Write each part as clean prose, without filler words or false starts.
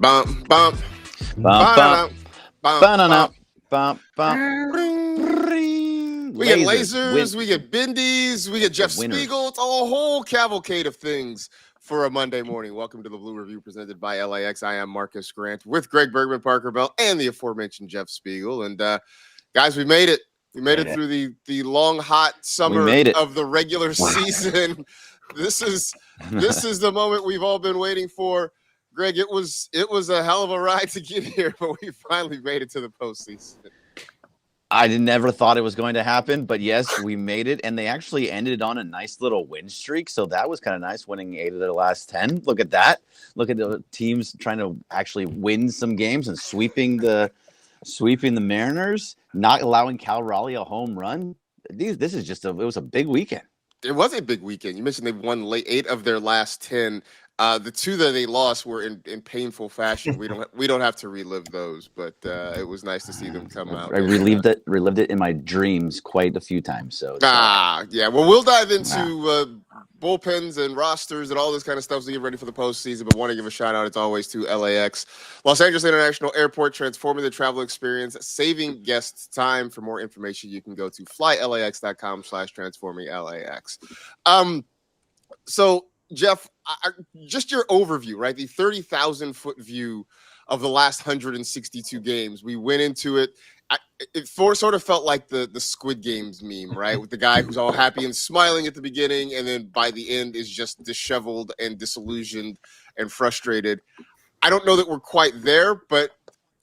Bump, bump, Bump, bump, bump, bump, bump. We get lasers, we get bendies, we get Jeff winners. Spiegel. It's a whole cavalcade of things for a Monday morning. Welcome to the Blue Review presented by LAX. I am Marcus Grant with Greg Bergman, Parker Bell, and the aforementioned Jeff Spiegel. And guys, we made it. We made it through the long, hot summer of the regular season. This is the moment we've all been waiting for. Greg, it was a hell of a ride to get here, but we finally made it to the postseason. I never thought it was going to happen, but yes, we made it, and they actually ended on a nice little win streak, so that was kind of nice, winning 8 of their last 10. Look at that. Look at the teams trying to actually win some games and sweeping the Mariners, not allowing Cal Raleigh a home run. This is it was a big weekend. It was a big weekend. You mentioned they've won 8 of their last 10. The 2 that they lost were in painful fashion. We don't have to relive those, but it was nice to see them come out. I relived it in my dreams quite a few times. So yeah. Well, we'll dive into bullpens and rosters and all this kind of stuff to get ready for the postseason. But want to give a shout out, as always, to LAX, Los Angeles International Airport, transforming the travel experience, saving guests time. For more information, you can go to flylax.com/transforminglax. So, Jeff, just your overview, right? The 30,000-foot view of the last 162 games. We went into it. It sort of felt like the Squid Games meme, right? With the guy who's all happy and smiling at the beginning, and then by the end is just disheveled and disillusioned and frustrated. I don't know that we're quite there, but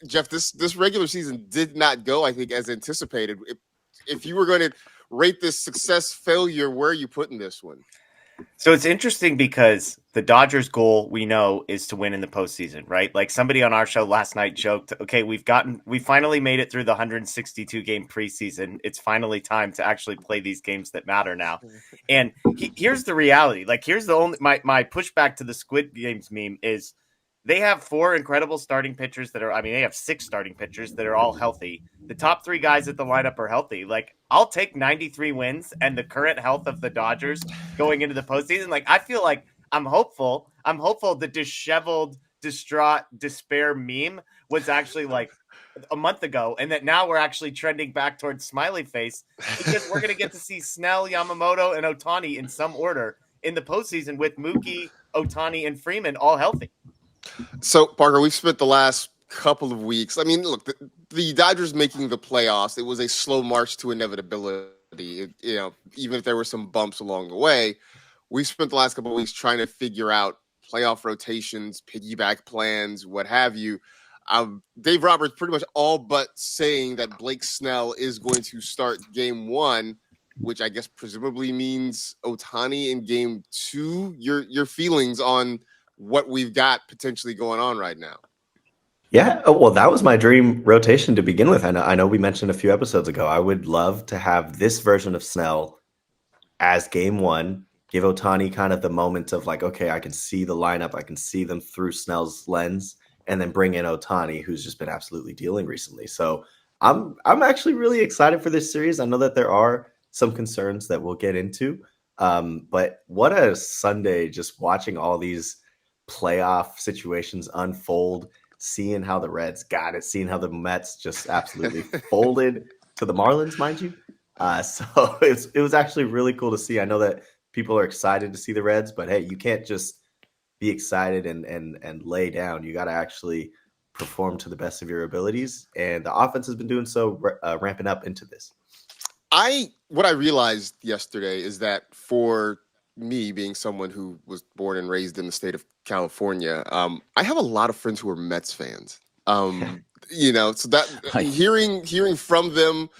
Jeff, this regular season did not go, I think, as anticipated. If you were going to rate this success failure, where are you putting this one? So it's interesting because the Dodgers' goal, we know, is to win in the postseason, right? Like somebody on our show last night joked, okay, we finally made it through the 162 game preseason. It's finally time to actually play these games that matter now. And here's the reality. Like, here's the only, my pushback to the Squid Games meme is they have 4 incredible starting pitchers they have 6 starting pitchers that are all healthy. The top 3 guys at the lineup are healthy. Like, I'll take 93 wins and the current health of the Dodgers going into the postseason. Like, I feel like I'm hopeful. The disheveled, distraught, despair meme was actually like a month ago, and that now we're actually trending back towards smiley face because we're going to get to see Snell, Yamamoto, and Ohtani in some order in the postseason with Mookie, Ohtani, and Freeman all healthy. So, Parker, we've spent the last couple of weeks. I mean, look, the Dodgers making the playoffs, it was a slow march to inevitability. Even if there were some bumps along the way, we spent the last couple of weeks trying to figure out playoff rotations, piggyback plans, what have you. Dave Roberts pretty much all but saying that Blake Snell is going to start game 1, which I guess presumably means Ohtani in game 2. Your feelings on what we've got potentially going on right now? Yeah, well, that was my dream rotation to begin with. I know we mentioned a few episodes ago. I would love to have this version of Snell as game 1, give Ohtani kind of the moment of like, okay, I can see the lineup, I can see them through Snell's lens, and then bring in Ohtani, who's just been absolutely dealing recently. So I'm actually really excited for this series. I know that there are some concerns that we'll get into, but what a Sunday just watching all these playoff situations unfold, seeing how the Reds got it, seeing how the Mets just absolutely folded to the Marlins, mind you. So it was actually really cool to see. I know that people are excited to see the Reds, but hey, you can't just be excited and lay down. You got to actually perform to the best of your abilities, and the offense has been doing so, ramping up into this. What I realized yesterday is that for me, being someone who was born and raised in the state of California, I have a lot of friends who are Mets fans. So that hearing from them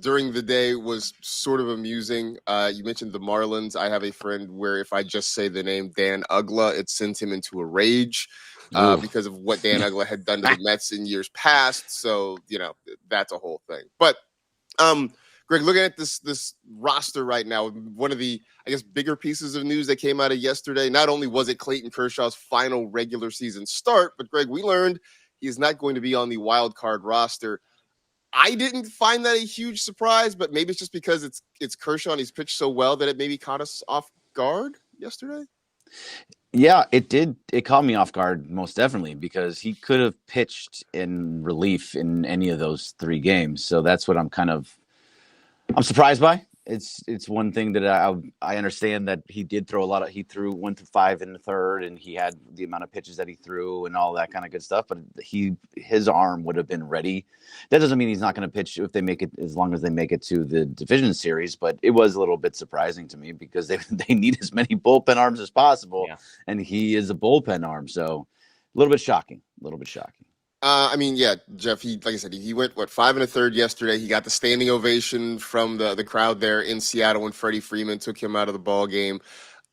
during the day was sort of amusing. You mentioned the Marlins. I have a friend where if I just say the name Dan Uggla, it sends him into a rage because of what Dan Uggla had done to the Mets in years past. So, that's a whole thing. But Greg, looking at this roster right now, one of the, I guess, bigger pieces of news that came out of yesterday, not only was it Clayton Kershaw's final regular season start, but Greg, we learned he is not going to be on the wild card roster. I didn't find that a huge surprise, but maybe it's just because it's Kershaw and he's pitched so well that it maybe caught us off guard yesterday. Yeah, it did. It caught me off guard, most definitely, because he could have pitched in relief in any of those 3 games. So that's what I'm surprised by. It's one thing that I understand that he did throw a lot of he threw 1 through 5 in the third, and he had the amount of pitches that he threw and all that kind of good stuff. But his arm would have been ready. That doesn't mean he's not going to pitch if they make it, as long as they make it to the division series. But it was a little bit surprising to me because they need as many bullpen arms as possible, and he is a bullpen arm. So a little bit shocking. A little bit shocking. I mean, yeah, Jeff. He, like I said, he went 5 1/3 yesterday. He got the standing ovation from the crowd there in Seattle when Freddie Freeman took him out of the ball game.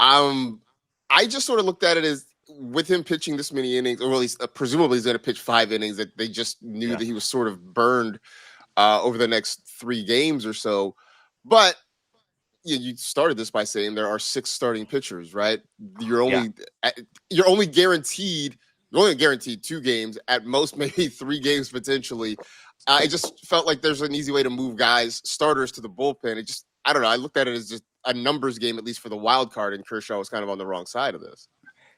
I just sort of looked at it as, with him pitching this many innings, or at least presumably he's going to pitch 5 innings, that they just knew that he was sort of burned over the next 3 games or so. But you started this by saying there are 6 starting pitchers, right? You're only guaranteed 2 games, at most maybe 3 games potentially. It just felt like there's an easy way to move starters to the bullpen. I don't know. I looked at it as just a numbers game, at least for the wild card, and Kershaw was kind of on the wrong side of this.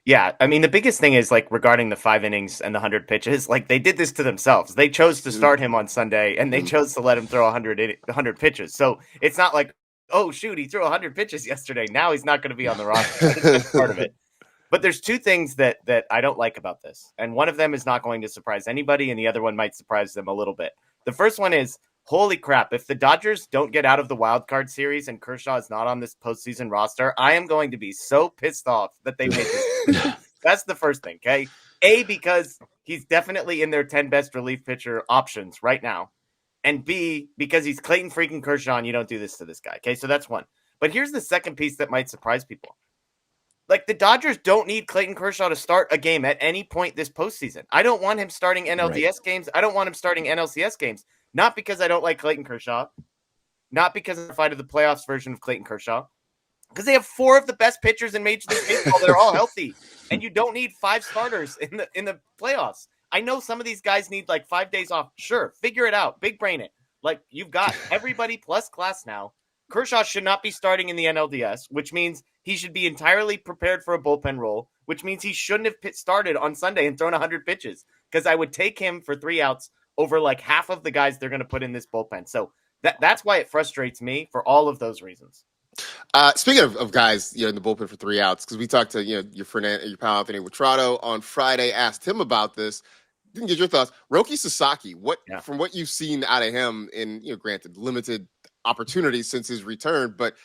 Yeah, I mean, the biggest thing is, like, regarding the 5 innings and the 100 pitches, like, they did this to themselves. They chose to start him on Sunday, and they chose to let him throw 100 pitches. So it's not like, oh, shoot, he threw 100 pitches yesterday. Now he's not going to be on the roster. That's part of it. But there's 2 things that I don't like about this. And one of them is not going to surprise anybody, and the other one might surprise them a little bit. The first one is, holy crap, if the Dodgers don't get out of the wild card series and Kershaw is not on this postseason roster, I am going to be so pissed off that they made this. That's the first thing, okay? A, because he's definitely in their 10 best relief pitcher options right now. And B, because he's Clayton freaking Kershaw, and you don't do this to this guy, okay? So that's one. But here's the second piece that might surprise people. Like, the Dodgers don't need Clayton Kershaw to start a game at any point this postseason. I don't want him starting NLDS games. I don't want him starting NLCS games. Not because I don't like Clayton Kershaw. Not because I'm fighting the playoffs version of Clayton Kershaw. Because they have 4 of the best pitchers in Major League Baseball that are all healthy. And you don't need 5 starters in the playoffs. I know some of these guys need like 5 days off. Sure, figure it out. Big brain it. Like, you've got everybody plus class now. Kershaw should not be starting in the NLDS, which means he should be entirely prepared for a bullpen role, which means he shouldn't have started on Sunday and thrown 100 pitches, because I would take him for 3 outs over like half of the guys they're going to put in this bullpen. So that's why it frustrates me, for all of those reasons. Speaking of guys, in the bullpen for 3 outs, because we talked to your pal Anthony Witrado on Friday, asked him about this. Didn't get your thoughts. Roki Sasaki, from what you've seen out of him in, granted, limited opportunities since his return, but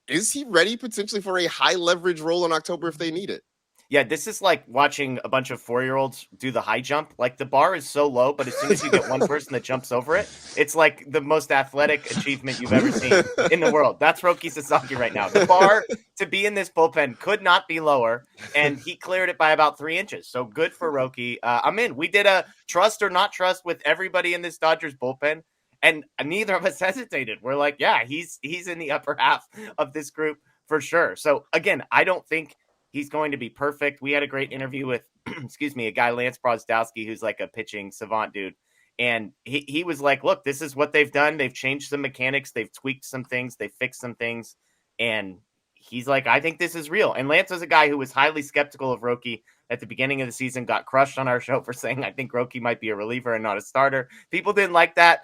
is he ready potentially for a high leverage role in October if they need it? Yeah, this is like watching a bunch of 4-year-olds do the high jump. Like, the bar is so low, but as soon as you get one person that jumps over it, it's like the most athletic achievement you've ever seen in the world. That's Roki Sasaki right now. The bar to be in this bullpen could not be lower, and he cleared it by about 3 inches. So good for Roki. I'm in. We did a trust or not trust with everybody in this Dodgers bullpen, and neither of us hesitated. We're like, yeah, he's in the upper half of this group for sure. So again, I don't think he's going to be perfect. We had a great interview with, a guy, Lance Brozdowski, who's like a pitching savant dude. And he was like, look, this is what they've done. They've changed some mechanics. They've tweaked some things. They've fixed some things. And he's like, I think this is real. And Lance was a guy who was highly skeptical of Roki at the beginning of the season, got crushed on our show for saying, I think Roki might be a reliever and not a starter. People didn't like that.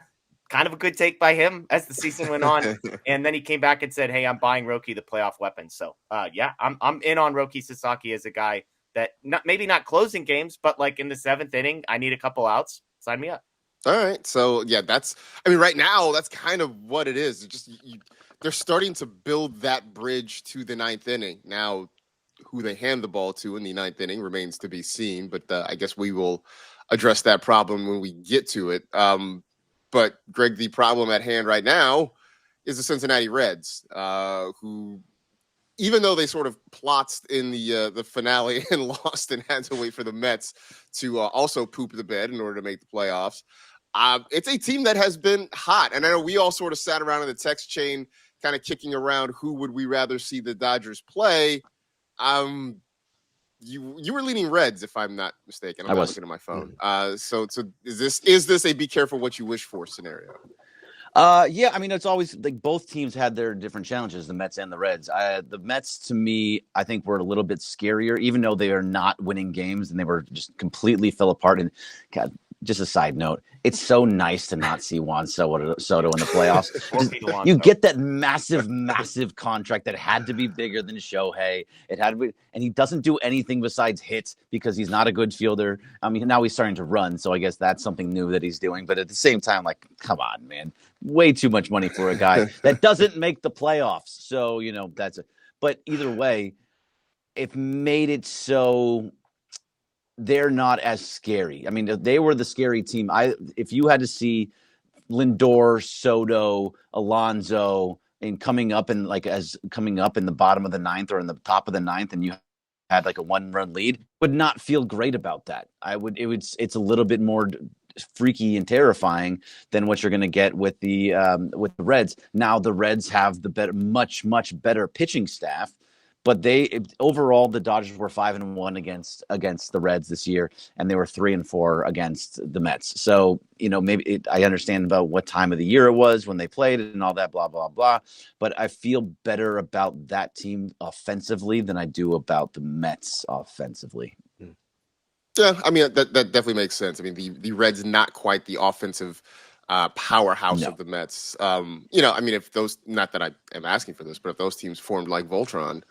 Kind of a good take by him as the season went on. And then he came back and said, hey, I'm buying Roki the playoff weapon. So, I'm in on Roki Sasaki as a guy that maybe not closing games, but like in the 7th inning, I need a couple outs. Sign me up. All right. So, yeah, right now, that's kind of what it is. It's just they're starting to build that bridge to the 9th inning. Now, who they hand the ball to in the 9th inning remains to be seen, but I guess we will address that problem when we get to it. But, Greg, the problem at hand right now is the Cincinnati Reds, who, even though they sort of plotzed in the finale and lost and had to wait for the Mets to also poop the bed in order to make the playoffs, it's a team that has been hot. And I know we all sort of sat around in the text chain kind of kicking around who would we rather see the Dodgers play. You were leaning Reds, if I'm not mistaken. I'm not looking at my phone. So is this a be careful what you wish for scenario? Yeah, I mean, it's always like both teams had their different challenges, the Mets and the Reds. The Mets, to me, I think were a little bit scarier, even though they are not winning games and they were just completely fell apart. And God, just a side note, it's so nice to not see Juan Soto in the playoffs. You get that massive contract that had to be bigger than Shohei. It had to be, and he doesn't do anything besides hit because he's not a good fielder. I mean, now he's starting to run, so I guess that's something new that he's doing. But at the same time, like, come on, man. Way too much money for a guy that doesn't make the playoffs. So, that's it. But either way, it made it so they're not as scary. I mean, they were the scary team. If you had to see Lindor, Soto, Alonso, and coming up in the bottom of the ninth or in the top of the ninth, and you had like a 1-run lead, would not feel great about that. It's a little bit more freaky and terrifying than what you're going to get with the Reds. Now the Reds have the much better pitching staff, but overall the Dodgers were 5-1 against the Reds this year, and they were 3-4 against the Mets. So maybe I understand about what time of the year it was when they played and all that blah blah blah, but I feel better about that team offensively than I do about the Mets offensively. Yeah, I mean that definitely makes sense. I mean the Reds not quite the offensive powerhouse of the Mets. I mean if those, not that I am asking for this, but if those teams formed like Voltron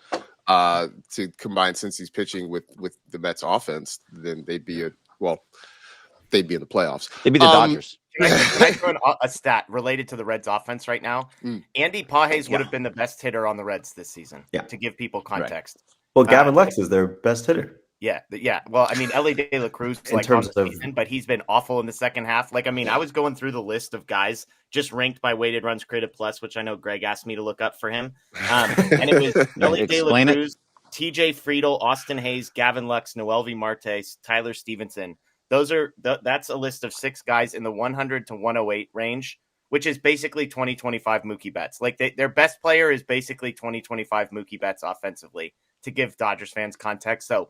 to combine Cincy's pitching with the Mets offense, then they'd be in the playoffs. They'd be the Dodgers. Can I throw a stat related to the Reds offense right now? Andy Pages would have been the best hitter on the Reds this season. Yeah. To give people context. Right. Well, Gavin Lux is their best hitter. Yeah. Well, I mean, Ellie De La Cruz like on the season, but he's been awful in the second half. Like, I mean, I was going through the list of guys just ranked by weighted runs created plus, which I know Greg asked me to look up for him. And it was Ellie De La Cruz, TJ Friedel, Austin Hayes, Gavin Lux, Noelvi Marte, Tyler Stevenson. That's a list of 6 guys in the 100 to 108 range, which is basically 2025 Mookie Betts. Like their best player is basically 2025 Mookie Betts offensively, to give Dodgers fans context. So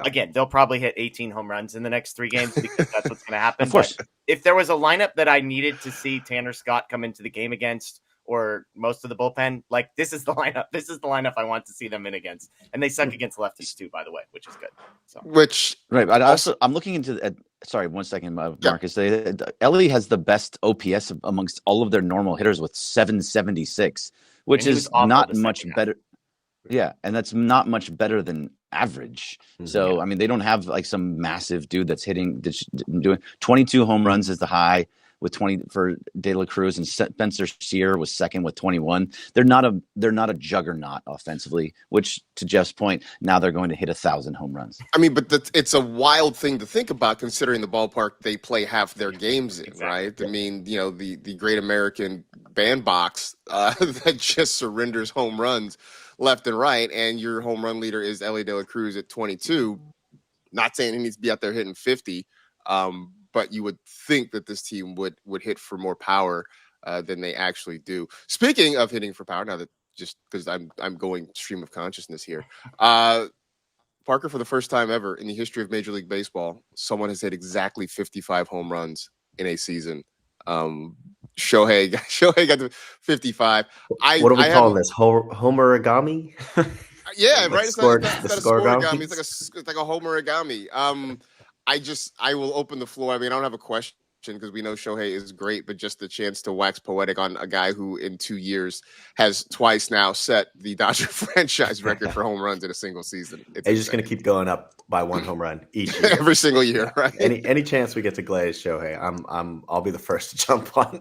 again, they'll probably hit 18 home runs in the next 3 games because that's what's going to happen. Of course. But if there was a lineup that I needed to see Tanner Scott come into the game against, or most of the bullpen, like this is the lineup. This is the lineup I want to see them in against. And they suck against lefties too, by the way, which is good. So Right. But I'm looking into sorry, 1 second, Marcus. Ellie has the best OPS amongst all of their normal hitters with 776, which is not much better. Yeah, and that's not much better than average. So, I mean, they don't have like some massive dude that's doing 22 home runs is the high with 20 for De La Cruz, and Spencer Steer was second with 21. They're not a juggernaut offensively, which to Jeff's point, now they're going to hit 1,000 home runs. I mean, but it's a wild thing to think about considering the ballpark they play half their games in, right? I mean, the Great American Bandbox that just surrenders home runs left and right, and your home run leader is Ellie De La Cruz at 22. Not saying he needs to be out there hitting 50, but you would think that this team would hit for more power than they actually do. Speaking of hitting for power, now that just because I'm going stream of consciousness here, Parker, for the first time ever in the history of Major League Baseball, someone has hit exactly 55 home runs in a season. Shohei got to 55. What are we calling this? Homeragami? Yeah, right. It's not a scoregami. It's like a homeragami. I will open the floor. I mean, I don't have a question because we know Shohei is great, but just the chance to wax poetic on a guy who in 2 years has twice now set the Dodger franchise record for home runs in a single season. He's just going to keep going up by 1 home run each year. Every single year, right? Any chance we get to glaze Shohei, I'll be the first to jump on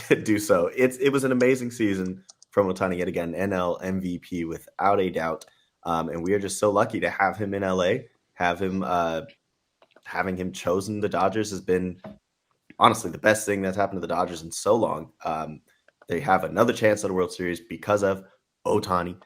to do so. It was an amazing season from Ohtani yet again, NL MVP without a doubt, and we are just so lucky to have him in LA. Having him chosen the Dodgers has been honestly the best thing that's happened to the Dodgers in so long. They have another chance at a World Series because of Ohtani.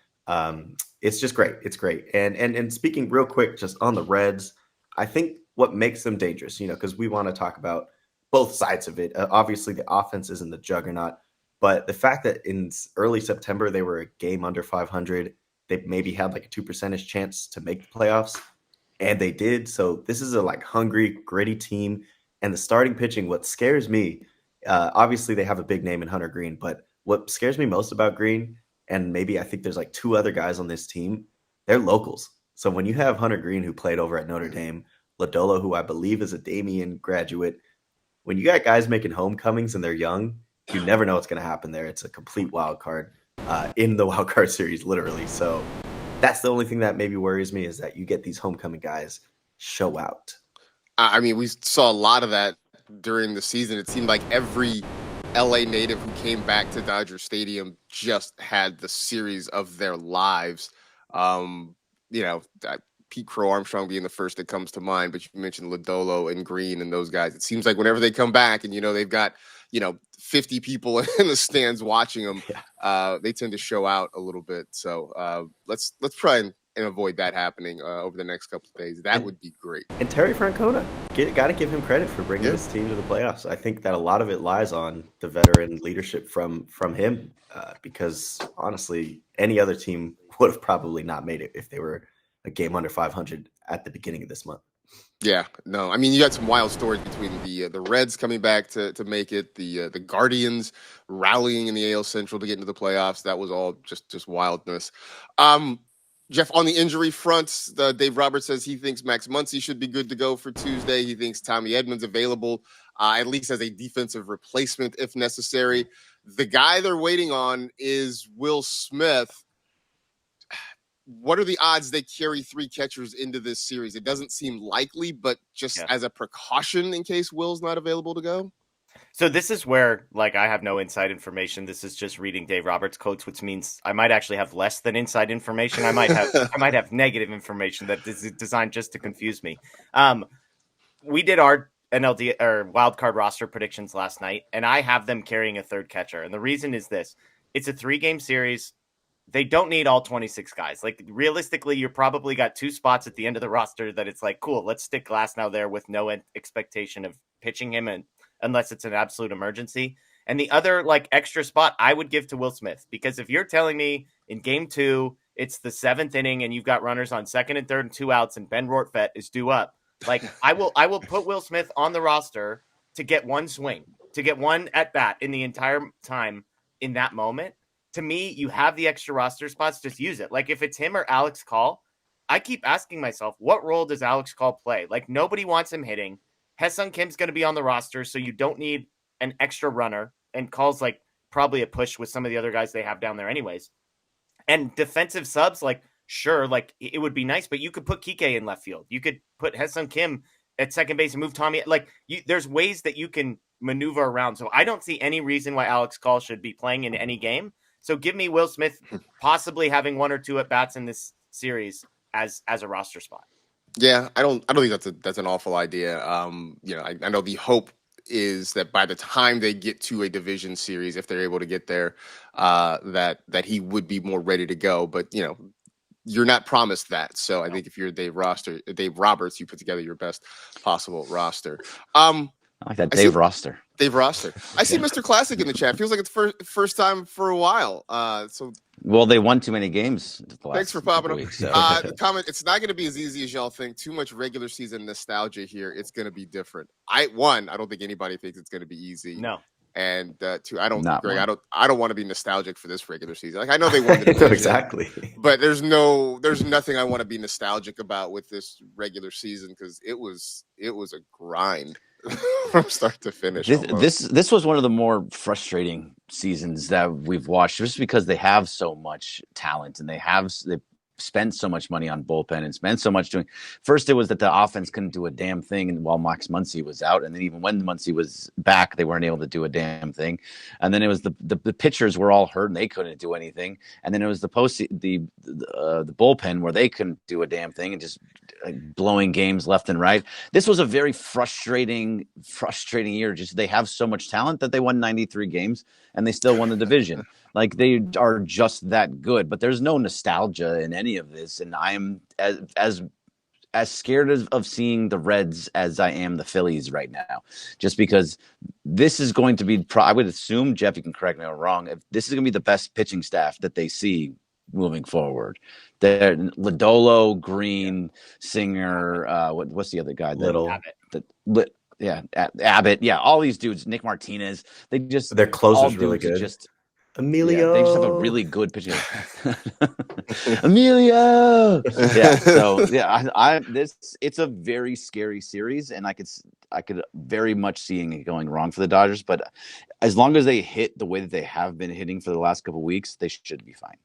It's just great. It's great. And speaking real quick, just on the Reds, I think what makes them dangerous, because we want to talk about both sides of it. Obviously, the offense isn't the juggernaut, but the fact that in early September they were a game under 500, they maybe had like a 2% chance to make the playoffs, and they did. So this is a hungry, gritty team. And the starting pitching, what scares me Obviously, they have a big name in Hunter Green, but what scares me most about Green, and maybe I think there's like 2 other guys on this team, they're locals. So when you have Hunter Green, who played over at Notre Dame, Lodolo, who I believe is a Damien graduate, when you got guys making homecomings and they're young, you never know what's going to happen there. It's a complete wild card in the wild card series, literally. So that's the only thing that maybe worries me, is that you get these homecoming guys show out. I mean, we saw a lot of that during the season. It seemed like every LA native who came back to Dodger Stadium just had the series of their lives. You know, Pete Crow Armstrong being the first that comes to mind, but you mentioned Lodolo and Green and those guys. It seems like whenever they come back and, they've got, 50 people in the stands watching them, they tend to show out a little bit. So let's try and avoid that happening over the next couple of days. That would be great. And Terry Francona, got to give him credit for bringing this team to the playoffs. I think that a lot of it lies on the veteran leadership from him, because honestly, any other team would have probably not made it if they were a game under 500 at the beginning of this month. Yeah, no, I mean, you got some wild stories between the Reds coming back to make it, the Guardians rallying in the AL Central to get into the playoffs. That was all just wildness. Jeff, on the injury front, Dave Roberts says he thinks Max Muncy should be good to go for Tuesday. He thinks Tommy Edman's available, at least as a defensive replacement if necessary. The guy they're waiting on is Will Smith. What are the odds they carry 3 catchers into this series? It doesn't seem likely, but just as a precaution in case Will's not available to go. So this is where, I have no inside information. This is just reading Dave Roberts' quotes, which means I might actually have less than inside information. I might have negative information that is designed just to confuse me. We did our NLD or wild card roster predictions last night, and I have them carrying a 3rd catcher. And the reason is this: it's a 3-game series. They don't need all 26 guys. Realistically, you're probably got 2 spots at the end of the roster that it's cool, let's stick Glasnow there with no expectation of pitching him unless it's an absolute emergency. And the other extra spot I would give to Will Smith, because if you're telling me in game 2, it's the 7th inning and you've got runners on 2nd and 3rd and 2 outs and Ben Rortvedt is due up, I will put Will Smith on the roster to get 1 swing, to get 1 at bat in the entire time in that moment. To me, you have the extra roster spots, just use it. If it's him or Alex Call, I keep asking myself, what role does Alex Call play? Nobody wants him hitting. Haesung Kim's going to be on the roster, so you don't need an extra runner. And Call's probably a push with some of the other guys they have down there anyways. And defensive subs, sure, it would be nice, but you could put Kike in left field. You could put Haesung Kim at second base and move Tommy. There's ways that you can maneuver around. So I don't see any reason why Alex Call should be playing in any game. So give me Will Smith possibly having 1 or 2 at bats in this series as a roster spot. Yeah, I don't think that's an awful idea. I know the hope is that by the time they get to a division series, if they're able to get there, that he would be more ready to go. But you're not promised that. So I think if you're Dave Roberts, you put together your best possible roster. I like that Dave Roster. Dave Roster. I see Mr. Classic in the chat. Feels like it's first time for a while. Well, they won too many games. Thanks for popping up. Weeks, so. The comment: it's not going to be as easy as y'all think. Too much regular season nostalgia here. It's going to be different. I don't think anybody thinks it's going to be easy. No. And 2, I don't want to be nostalgic for this regular season. I know they won the division, exactly, but there's nothing I want to be nostalgic about with this regular season because it was a grind. From start to finish. This was one of the more frustrating seasons that we've watched, just because they have so much talent and they spent so much money on bullpen and spent so much doing. First, it was that the offense couldn't do a damn thing while Max Muncy was out, and then even when Muncy was back, they weren't able to do a damn thing. And then it was the pitchers were all hurt and they couldn't do anything. And then it was the bullpen where they couldn't do a damn thing and just blowing games left and right. This was a very frustrating year. Just they have so much talent that they won 93 games and they still won the division. They are just that good, but there's no nostalgia in any of this. And I am as scared of seeing the Reds as I am the Phillies right now, just because this is going to be, I would assume, Jeff, you can correct me if I'm wrong, if this is going to be the best pitching staff that they see moving forward. They're Lodolo, Green, Singer, what's the other guy? Little. Abbott, all these dudes, Nick Martinez, Their closer's all really dudes good. just Emilio. they just have a really good pitching. Emilio. So it's a very scary series, and I could very much seeing it going wrong for the Dodgers. But as long as they hit the way that they have been hitting for the last couple of weeks, they should be fine.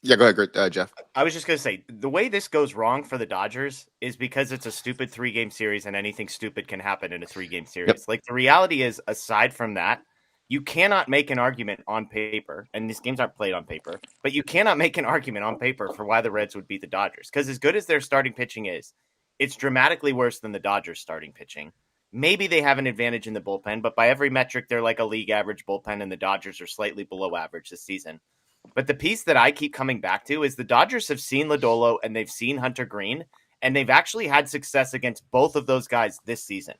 Yeah, go ahead, Jeff. I was just going to say, the way this goes wrong for the Dodgers is because it's a stupid 3-game series and anything stupid can happen in a 3-game series. Yep. Like, the reality is, aside from that, you cannot make an argument on paper, and these games aren't played on paper, but you cannot make an argument on paper for why the Reds would beat the Dodgers. Because as good as their starting pitching is, it's dramatically worse than the Dodgers' starting pitching. Maybe they have an advantage in the bullpen, but by every metric, they're like a league average bullpen, and the Dodgers are slightly below average this season. But the piece that I keep coming back to is the Dodgers have seen Lodolo and they've seen Hunter Green, and they've actually had success against both of those guys this season.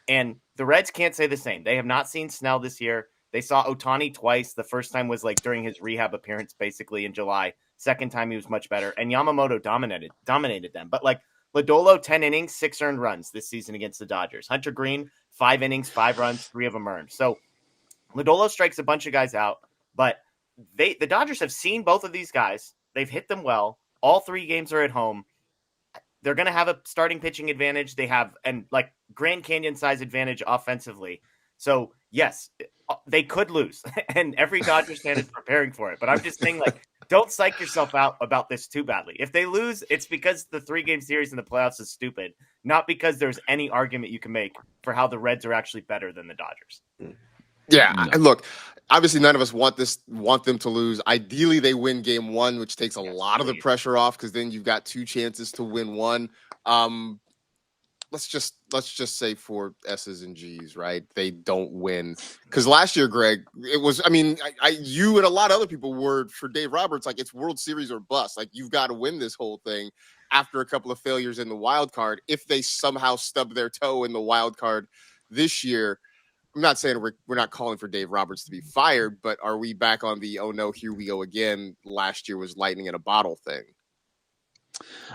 And the Reds can't say the same. They have not seen Snell this year. They saw Ohtani twice. The first time was like during his rehab appearance, basically in July. Second time he was much better. And Yamamoto dominated them. But like Lodolo, 10 innings, 6 earned runs this season against the Dodgers. Hunter Green, 5 innings, 5 runs, 3 of them earned. So Lodolo strikes a bunch of guys out, but the Dodgers have seen both of these guys. They've hit them well. All 3 games are at home. They're going to have a starting pitching advantage. They have and like Grand Canyon size advantage offensively. So yes, they could lose, and every Dodgers fan is preparing for it. But I'm just saying, like, don't psych yourself out about this too badly. If they lose, it's because the 3-game series in the playoffs is stupid, not because there's any argument you can make for how the Reds are actually better than the Dodgers. Yeah, look, obviously none of us want them to lose. Ideally, they win game 1, which takes a lot of the pressure off because then you've got 2 chances to win 1. Let's just say for S's and G's, right? They don't win because last year, Greg, it was. I mean, you and a lot of other people were for Dave Roberts like it's World Series or bust. Like you've got to win this whole thing after a couple of failures in the wild card. If they somehow stub their toe in the wild card this year. I'm not saying we're not calling for Dave Roberts to be fired, but are we back on the, oh no, here we go again, last year was lightning in a bottle thing?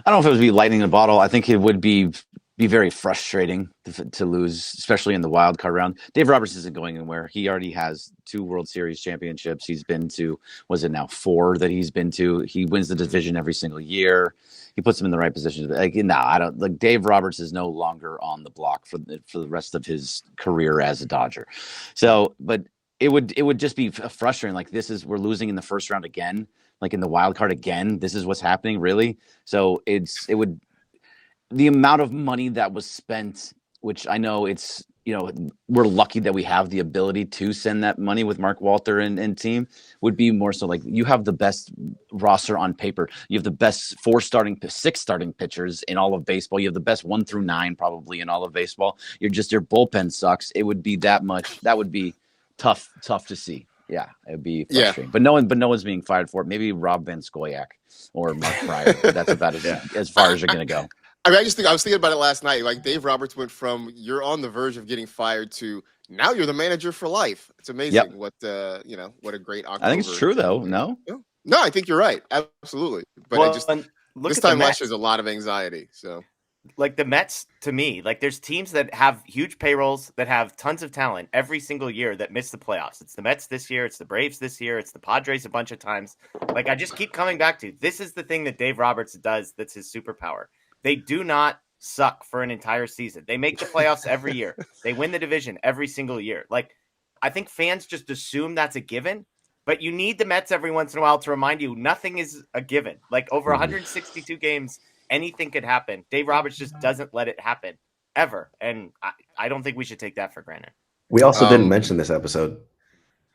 I don't know if it would be lightning in a bottle. I think it would be very frustrating to lose, especially in the wild card round. Dave Roberts isn't going anywhere. He already has 2 World Series championships. He's been to, was it now 4 that he's been to? He wins the division every single year. He puts him in the right position. Like, I don't like Dave Roberts is no longer on the block for the rest of his career as a Dodger. So, but it would just be frustrating. Like we're losing in the first round again, like in the wild card again. This is what's happening, really. So the amount of money that was spent, which I know we're lucky that we have the ability to send that money with Mark Walter and team, would be more so like you have the best roster on paper. You have the best 6 starting pitchers in all of baseball. You have the best 1 through 9 probably in all of baseball. Your bullpen sucks. It would be that much. That would be tough to see. Yeah, it would be frustrating. Yeah. But no one's being fired for it. Maybe Rob Van Scoyak or Mark Fryer. That's about as far as you're going to go. I mean, I was thinking about it last night. Like Dave Roberts went from you're on the verge of getting fired to now you're the manager for life. It's amazing what a great October. I think it's true though. No, I think you're right. Absolutely. But this time last year, there's a lot of anxiety. So, like the Mets, to me, like there's teams that have huge payrolls that have tons of talent every single year that miss the playoffs. It's the Mets this year. It's the Braves this year. It's the Padres a bunch of times. Like I just keep coming back to this is the thing that Dave Roberts does. That's his superpower. They do not suck for an entire season. They make the playoffs every year. They win the division every single year. Like, I think fans just assume that's a given, but you need the Mets every once in a while to remind you nothing is a given. Like, over 162 games, anything could happen. Dave Roberts just doesn't let it happen, ever. And I don't think we should take that for granted. We also didn't mention this episode.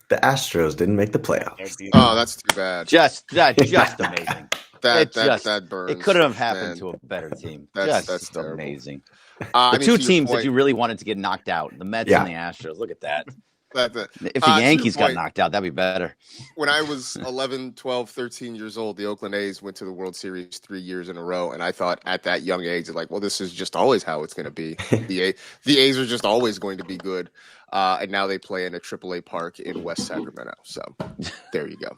The Astros didn't make the playoffs. Oh, that's too bad. Just amazing. That burns. It couldn't have happened to a better team. That's amazing. The 2 teams that you really wanted to get knocked out, the Mets and the Astros. Look at that. If the Yankees got knocked out, that'd be better. When I was 11, 12, 13 years old, the Oakland A's went to the World Series 3 years in a row. And I thought at that young age, like, well, this is just always how it's going to be. The A's are just always going to be good. And now they play in a AAA park in West Sacramento. So there you go.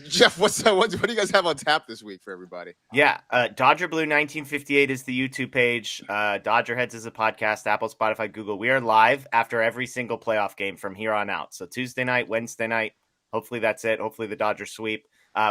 Jeff, what do you guys have on tap this week for everybody? Yeah, Dodger Blue 1958 is the YouTube page. Dodger Heads is a podcast, Apple, Spotify, Google. We are live after every single playoff game from here on out. So Tuesday night, Wednesday night, hopefully that's it. Hopefully the Dodgers sweep.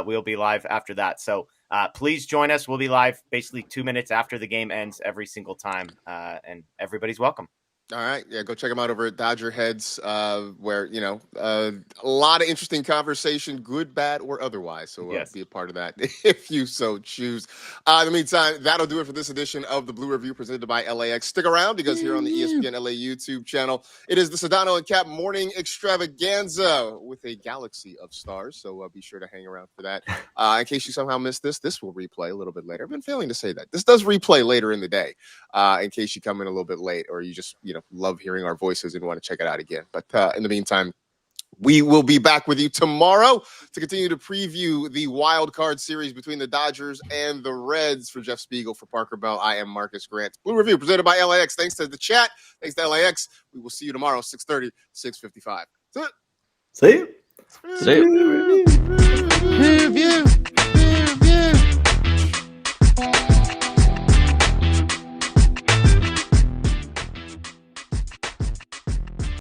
We'll be live after that. So please join us. We'll be live basically 2 minutes after the game ends every single time. And everybody's welcome. All right. Yeah, go check them out over at Dodger Heads, where, a lot of interesting conversation, good, bad, or otherwise. So Yes. be a part of that if you so choose. In the meantime, that'll do it for this edition of the Blue Review presented by LAX. Stick around because here on the ESPN LA YouTube channel, it is the Sedano and Cap Morning Extravaganza with a galaxy of stars. So be sure to hang around for that. In case you somehow missed this will replay a little bit later. I've been failing to say that. This does replay later in the day in case you come in a little bit late or you just, love hearing our voices and want to check it out again. But in the meantime, we will be back with you tomorrow to continue to preview the wild card series between the Dodgers and the Reds. For Jeff Spiegel, for Parker Bell, I am Marcus Grant. Blue Review presented by LAX. Thanks to the chat. Thanks to LAX. We will see you tomorrow, 6:30, 6:55. See you. See you. Review.